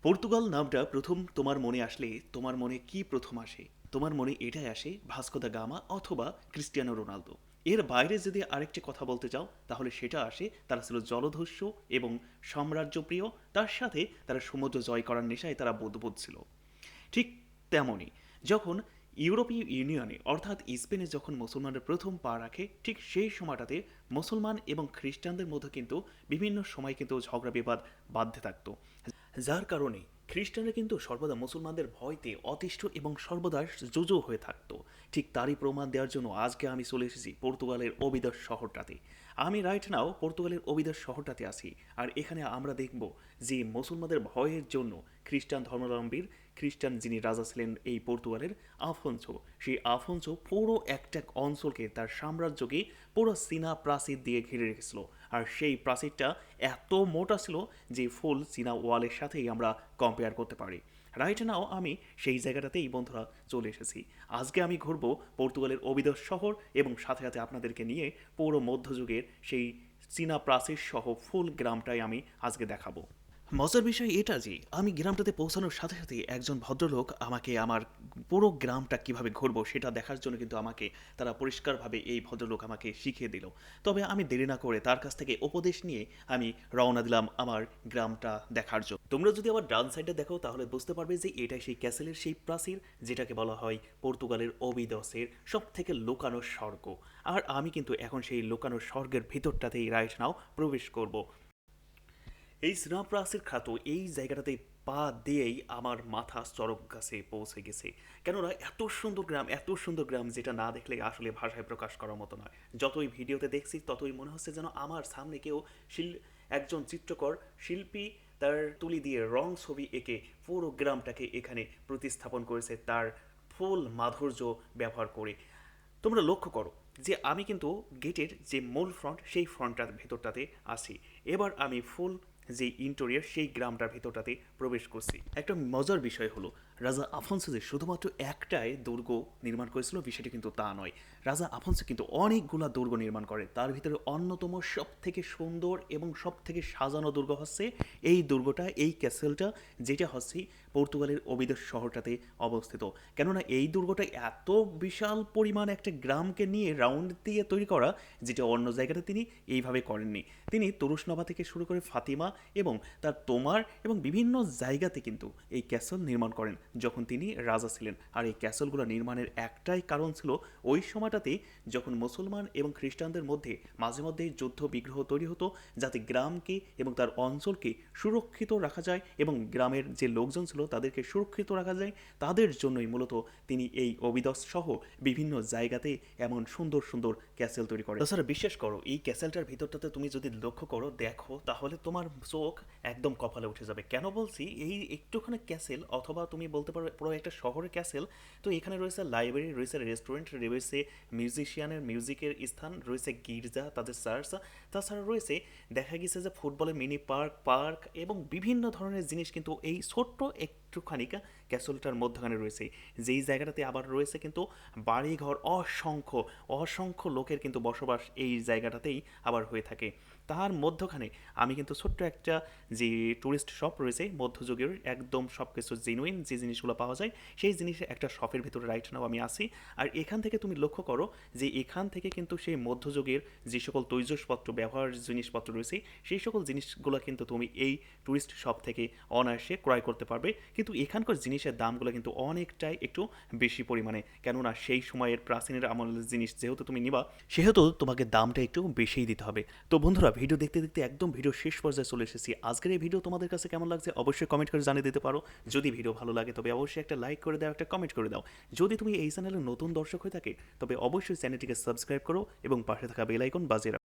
Portugal নামটা প্রথম তোমার মনে আসলে তোমার মনে কি প্রথম আসে? তোমার মনে এটাই আসে ভাস্কো দা গামা অথবা ক্রিস্টিয়ানো রোনালদো। এর বাইরে যদি আরেকটি কথা বলতে চাও তাহলে সেটা আসে তারা ছিল জলদস্যু এবং সাম্রাজ্যপ্রিয়, তার সাথে তারা সমুদ্র জয় করার নেশায় তারা বুদবুদ ছিল। ঠিক তেমনই যখন ইউরোপীয় ইউনিয়নে অর্থাৎ স্পেনে যখন মুসলমানরা প্রথম পা রাখে, ঠিক সেই সময়টাতে মুসলমান এবং খ্রিস্টানদের মধ্যে কিন্তু বিভিন্ন সময় কিন্তু ঝগড়া বিবাদ বাধতে থাকতো, যার কারণে খ্রিস্টানরা কিন্তু সর্বদা মুসলমানদের ভয়তে অতিষ্ঠ এবং সর্বদা জুজু হয়ে থাকতো। ঠিক তারই প্রমাণ দেওয়ার জন্য আজকে আমি চলে এসেছি পর্তুগালের অবিদস শহরটাতে। আমি রাইট নাও পর্তুগালের অবিদস শহরটাতে আছি। আর এখানে আমরা দেখব যে মুসলমানদের ভয়ের জন্য খ্রিস্টান ধর্মাবলম্বীর খ্রিস্টান যিনি রাজা ছিলেন এই পর্তুগালের, আফোনসো, সেই আফোনসো পুরো একটা অঞ্চলকে তার সাম্রাজ্যকে পুরো চীনা প্রাচীর দিয়ে ঘিরে রেখেছিল। আর সেই প্রাচীরটা এত মোটা ছিল যে ফুল চীনা ওয়ালের সাথেই আমরা কম্পেয়ার করতে পারি। রাইট নাও আমি সেই জায়গাটাতেই বন্ধুরা চলে এসেছি। আজকে আমি ঘুরবো পর্তুগালের অবিদস শহর এবং সাথে সাথে আপনাদেরকে নিয়ে পুরো মধ্যযুগের সেই চীনা প্রাচীর সহ ফুল গ্রামটাই আমি আজকে দেখাবো। মজার বিষয় এটা যে আমি গ্রামটাতে পৌঁছানোর সাথে সাথে একজন ভদ্রলোক আমাকে আমার পুরো গ্রামটা কিভাবে ঘুরবো সেটা দেখার জন্য কিন্তু আমাকে তারা পরিষ্কারভাবে এই ভদ্রলোক আমাকে শিখিয়ে দিল। তবে আমি দেরি না করে তার কাছ থেকে উপদেশ নিয়ে আমি রওনা দিলাম আমার গ্রামটা দেখার জন্য। তোমরা যদি আবার ডান সাইডে দেখো তাহলে বুঝতে পারবে যে এটাই সেই ক্যাসেলের সেই প্রাচীর, যেটাকে বলা হয় পর্তুগালের অবিদসের সব থেকে লুকানো স্বর্গ। আর আমি কিন্তু এখন সেই লুকানো স্বর্গের ভিতরটাতেই রাইট নাও প্রবেশ করব। এই শ্রীরামপ্রাসের খ্যাত এই জায়গাটাতে পা দিয়েই আমার মাথা চরক গাছে পৌঁছে গেছে। কেননা এত সুন্দর গ্রাম, এত সুন্দর গ্রাম যেটা না দেখলে আসলে ভাষায় প্রকাশ করার মতো নয়। যতই ভিডিওতে দেখছি ততই মনে হচ্ছে যেন আমার সামনে কেউ একজন চিত্রকর শিল্পী তার তুলি দিয়ে রং ছবি এঁকে পুরো গ্রামটাকে এখানে প্রতিস্থাপন করেছে তার ফুল মাধুর্য ব্যবহার করে। তোমরা লক্ষ্য করো যে আমি কিন্তু গেটের যে মূল ফ্রন্ট সেই ফ্রন্টটার ভেতরটাতে আছি। এবার আমি ফুল যে ইন্টেরিয়র সেই গ্রামটার ভেতরটাতে প্রবেশ করছি। একটা মজার বিষয় হলো রাজা আফোনসো যে শুধুমাত্র একটাই দুর্গ নির্মাণ করেছিল বিষয়টি কিন্তু তা নয়। রাজা আফোনসো কিন্তু অনেকগুলা দুর্গ নির্মাণ করে, তার ভিতরে অন্যতম সব থেকে সুন্দর এবং সব থেকে সাজানো দুর্গ হচ্ছে এই দুর্গটা, এই ক্যাসেলটা, যেটা হচ্ছে পর্তুগালের অবিদস শহরটাতে অবস্থিত। কেননা এই দুর্গটা এত বিশাল পরিমাণ একটা গ্রামকে নিয়ে রাউন্ড দিয়ে তৈরি করা, যেটা অন্য জায়গাতে তিনি এইভাবে করেননি। তিনি তুরুসনবা থেকে শুরু করে ফাতিমা এবং তার তোমার এবং বিভিন্ন জায়গাতে কিন্তু এই ক্যাসেল নির্মাণ করেন যখন তিনি রাজা ছিলেন। আর এই ক্যাসেলগুলো নির্মাণের একটাই কারণ ছিল ওই সময়টাতে যখন মুসলমান এবং খ্রিস্টানদের মধ্যে মাঝে মধ্যেই যুদ্ধ বিগ্রহ তৈরি হতো, যাতে গ্রামকে এবং তার অঞ্চলকে সুরক্ষিত রাখা যায় এবং গ্রামের যে লোকজন ছিল তাদেরকে সুরক্ষিত রাখা যায়, তাদের জন্যই মূলত তিনি এই অবিদস সহ বিভিন্ন জায়গাতে এমন সুন্দর সুন্দর ক্যাসেল তৈরি করে। তাছাড়া বিশ্বাস করো এই ক্যাসেলটার ভিতরটাতে তুমি যদি লক্ষ্য করো দেখো তাহলে তোমার চোখ একদম কপালে উঠে যাবে। কেন বলছি, এই একটুখানি ক্যাসেল অথবা তুমি বলতে পারো পুরো একটা শহরের ক্যাসেল। তো এখানে রয়েছে লাইব্রেরি, রয়েছে রেস্টুরেন্ট, রয়েছে মিউজিশিয়ানের মিউজিকের স্থান, রয়েছে গির্জা, তাদের চার্চ, তাছাড়া রয়েছে দেখা গেছে যে ফুটবলের মিনি পার্ক পার্ক এবং বিভিন্ন ধরনের জিনিস কিন্তু এই ছোট্ট একটুখানি ক্যাসেলটার মধ্যখানে রয়েছে। যেই জায়গাটাতে আবার রয়েছে কিন্তু বাড়িঘর অসংখ্য অসংখ্য লোকের কিন্তু বসবাস এই জায়গাটাতেই আবার হয়ে থাকে। তার মধ্যখানে আমি কিন্তু ছোট্ট একটা যে টুরিস্ট শপ রয়েছে মধ্যযুগের একদম সব কিছু জেনুইন যে জিনিসগুলো পাওয়া যায় সেই জিনিসের একটা শপের ভিতরে রাইট নাও আমি আসি। আর এখান থেকে তুমি লক্ষ্য করো যে এখান থেকে কিন্তু সেই মধ্যযুগের যে সকল তৈজসপত্র ব্যবহার জিনিসপত্র রয়েছে সেই সকল জিনিসগুলো কিন্তু তুমি এই টুরিস্ট শপ থেকে অনায়াসে ক্রয় করতে পারবে। কিন্তু এখানকার জিনিসের দামগুলো কিন্তু অনেকটাই একটু বেশি পরিমাণে, কেননা সেই সময়ের প্রাচীনের আমলের জিনিস যেহেতু তুমি নিবা সেহেতু তোমাকে দামটা একটু বেশিই দিতে হবে। তো বন্ধুরা ভিডিও দেখতে দেখতে একদম ভিডিও শেষ পর্যায়ে চলে এসেছি। আজকের এই ভিডিও তোমাদের কাছে কেমন লাগছে অবশ্যই কমেন্ট করে জানিয়ে দিতে পারো। যদি ভিডিও ভালো লাগে তবে অবশ্যই একটা লাইক করে দাও, একটা কমেন্ট করে দাও। যদি তুমি এই চ্যানেলের নতুন দর্শক হয়ে থাকে তবে অবশ্যই চ্যানেলটিকে সাবস্ক্রাইব করো এবং পাশে থাকা বেল আইকন বাজিয়ে রাখো।